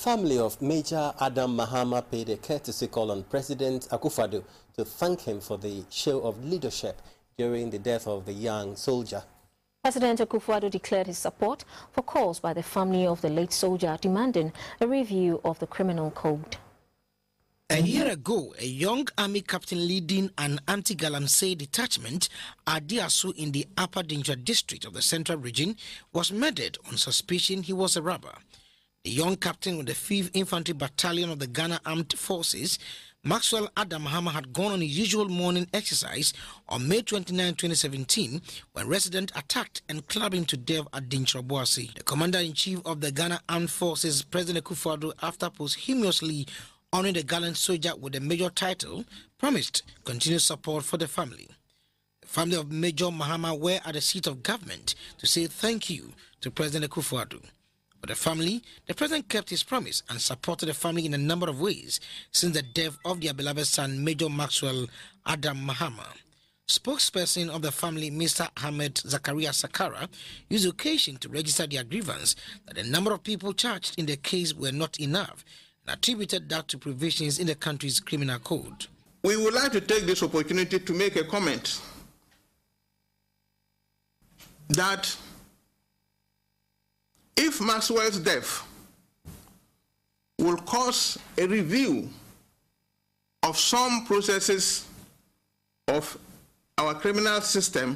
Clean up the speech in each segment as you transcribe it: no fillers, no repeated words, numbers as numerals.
family of Major Adam Mahama paid a courtesy call on President Akufo-Addo to thank him for the show of leadership during the death of the young soldier. President Akufo-Addo declared his support for calls by the family of the late soldier demanding a review of the criminal code. A year ago, a young army captain leading an anti-Galamsey detachment at Diasu in the Upper Dinja district of the Central Region was murdered on suspicion he was a robber. The young captain with the 5th Infantry Battalion of the Ghana Armed Forces, Major Adam Mahama, had gone on his usual morning exercise on May 29, 2017, when residents attacked and clubbed him to death at Dintraboasi. The Commander-in-Chief of the Ghana Armed Forces, President Akufo-Addo, after posthumously honoring the gallant soldier with a major title, promised continued support for the family. The family of Major Mahama were at the seat of government to say thank you to President Akufo-Addo. For the family, the president kept his promise and supported the family in a number of ways since the death of their beloved son, Major Maxwell Adam Mahama. Spokesperson of the family, Mr. Ahmed Zakaria Sakara, used the occasion to register their grievance that the number of people charged in the case were not enough, and attributed that to provisions in the country's criminal code. We would like to take this opportunity to make a comment that if Maxwell's death will cause a review of some processes of our criminal system,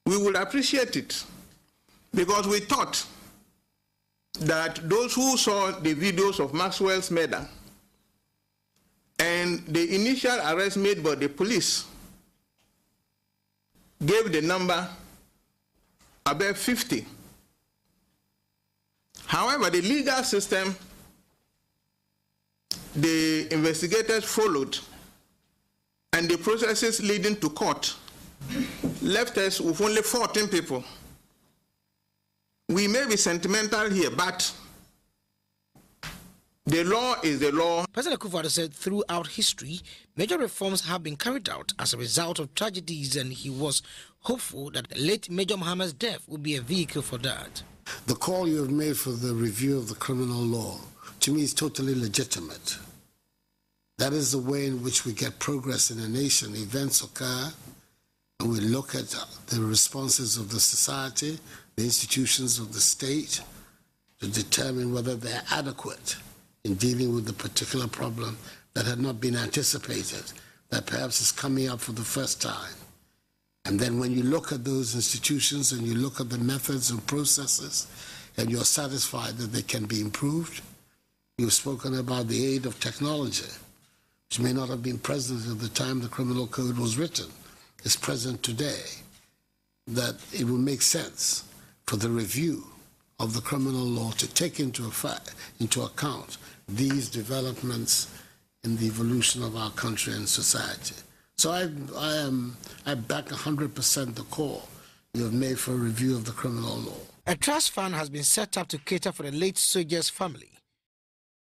we would appreciate it, because we thought that those who saw the videos of Maxwell's murder and the initial arrest made by the police gave the number above 50. However, the legal system the investigators followed and the processes leading to court left us with only 14 people. We may be sentimental here, but the law is the law. President Akufo-Addo said throughout history, major reforms have been carried out as a result of tragedies, and he was hopeful that the late Major Mahama's death would be a vehicle for that. The call you have made for the review of the criminal law, to me, is totally legitimate. That is the way in which we get progress in a nation. Events occur, and we look at the responses of the society, the institutions of the state, to determine whether they're adequate in dealing with the particular problem that had not been anticipated, that perhaps is coming up for the first time. And then when you look at those institutions and you look at the methods and processes, and you're satisfied that they can be improved, you've spoken about the aid of technology, which may not have been present at the time the criminal code was written, is present today, that it will make sense for the review of the criminal law to take into account these developments in the evolution of our country and society. So I back 100% the call you have made for a review of the criminal law. A trust fund has been set up to cater for the late soldier's family.